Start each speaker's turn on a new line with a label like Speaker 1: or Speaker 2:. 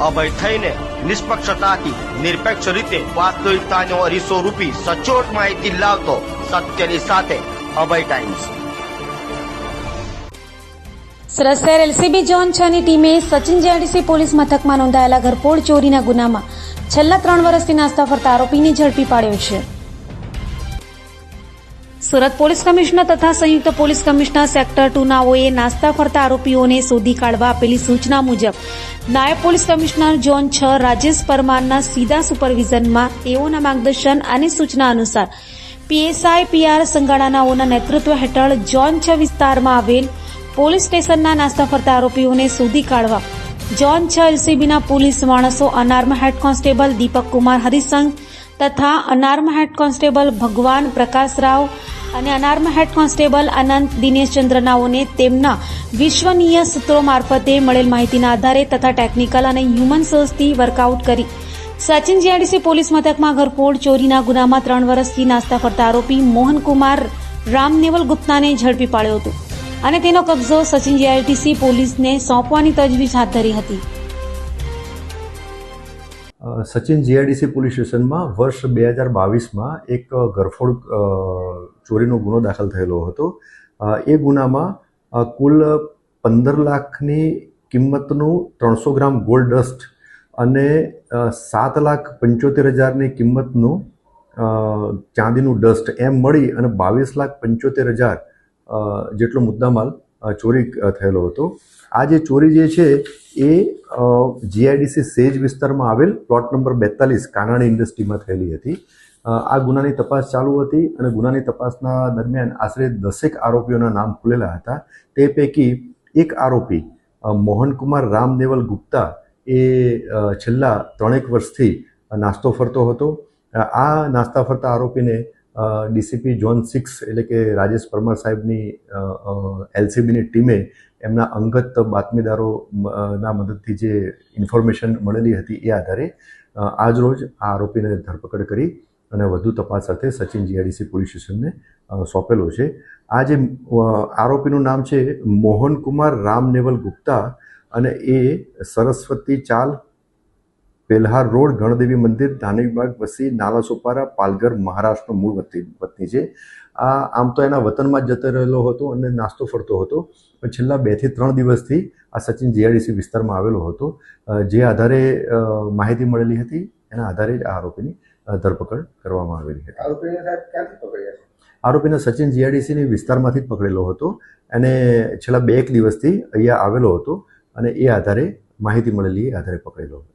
Speaker 1: અભય થઈને નિષ્પક્ષતાથી નિરપેક્ષ રીતે વાસ્તવિકતાનો અરીસો રૂપી સચોટ માહિતી લાવતો સત્યની સાથે અભય ટાઈમ્સ।
Speaker 2: સુરત શહેર એલસીબી ઝોન 6 ની ટીમે સચિન જીઆઈડીસી પોલીસ મથકમાં નોંધાયેલા ઘરફોડ ચોરીના ગુનામાં છેલ્લા 3 વર્ષથી નાસ્તા ફરતા આરોપીને ઝડપી પાડ્યો છે। સુરત પોલીસ કમિશનર તથા સંયુક્ત પોલીસ કમિશનર સેક્ટર 2 નાઓએ નાસ્તા ફરતા આરોપીઓને શોધી કાઢવા આપેલી સૂચના મુજબ નાયબ પોલીસ કમિશનર ઝોન 6 રાજેશ પરમારના સીધા સુપરવિઝનમાં તેઓના માર્ગદર્શન અને સૂચના અનુસાર પીએસઆઈ પીઆર સંગાડાનાઓના નેતૃત્વ હેઠળ ઝોન 6 વિસ્તારમાં આવેલ પોલીસ સ્ટેશનના નાસ્તા ફરતા આરોપીઓને શોધી કાઢવા ઝોન 6 એલસીબીના પોલીસ માણસો અનાર્મ હેડ કોન્સ્ટેબલ દીપક કુમાર હરિસંઘ તથા અનાર્મ હેડ કોન્સ્ટેબલ ભગવાન પ્રકાશરાવ અને અનાર્મ હેડ કોન્સ્ટેબલ અનંત દિનેશચંદ્રનાઓને તેમના વિશ્વનીય સૂત્રો મારફતે મળેલ માહિતીના આધારે તથા ટેકનિકલ અને હ્યુમન સોર્સથી વર્કઆઉટ કરી સચિન જીઆઈડીસી પોલીસ મથકમાં ઘરફોડ ચોરીના ગુનામાં 3 વર્ષથી નાસ્તા ફરતા આરોપી મોહનકુમાર રામનેવલ ગુપ્તાને ઝડપી પાડ્યો હતો અને તેનો કબજો સચિન જીઆઈડીસી પોલીસને સોંપવાની તજવીજ હાથ ધરી હતી।
Speaker 3: સચિન જીઆઈડીસી પોલીસ સ્ટેશનમાં વર્ષ 2022માં એક ઘરફોડ ચોરીનો ગુનો દાખલ થયેલો હતો। એ ગુનામાં કુલ 15 લાખની કિંમતનું 300 ગ્રામ ગોલ્ડ ડસ્ટ અને 7,75,000ની કિંમતનું ચાંદીનું ડસ્ટ એમ મળી અને 22,75,000 જેટલો મુદ્દામાલ ચોરી થયેલો હતો। આ જે ચોરી જે છે એ જીઆઈડીસી સેજ વિસ્તારમાં આવેલ પ્લોટ નંબર 42 કાનાણી ઇન્ડસ્ટ્રીમાં થયેલી હતી। આ ગુનાની તપાસ ચાલુ હતી અને ગુનાની તપાસના દરમિયાન આશરે 10 આરોપીઓના નામ ખુલેલા હતા। તે પૈકી એક આરોપી મોહનકુમાર રામનેવલ ગુપ્તા એ છેલ્લા 3 વર્ષથી નાસ્તો ફરતો હતો। આ નાસ્તા ફરતા આરોપીને ડીસીપી ઝોન 6 એટલે કે રાજેશ પરમાર સાહેબની એલસીબીની ટીમે એમના અંગત બાતમીદારોના મદદથી જે ઇન્ફોર્મેશન મળેલી હતી એ આધારે આજરોજ આ આરોપીને ધરપકડ કરી અને વધુ તપાસ સાથે સચિન જીઆઈડીસી પોલીસ સ્ટેશનને સોંપેલો છે। આ જે આરોપીનું નામ છે મોહનકુમાર રામનેવલ ગુપ્તા અને એ સરસ્વતી ચાલ પેલ્હાર રોડ ગણદેવી મંદિર ધાનિકબાગ વસી નાલાસોપારા પાલઘર મહારાષ્ટ્રનો મૂળ વતની છે। આ આમ તો એના વતનમાં જ જતો રહેલો હતો અને નાસ્તો ફરતો હતો, પણ છેલ્લા 2 થી 3 દિવસથી આ સચિન જીઆઈડીસી વિસ્તારમાં આવેલો હતો। જે આધારે માહિતી મળેલી હતી એના આધારે જ આ આરોપીની ધરપકડ કરવામાં આવેલી હતી। આરોપીને સચિન જીઆઈડીસીની વિસ્તારમાંથી જ પકડેલો હતો અને છેલ્લા 2 દિવસથી અહીંયા આવેલો હતો અને એ આધારે માહિતી મળેલી આધારે પકડેલો હતો।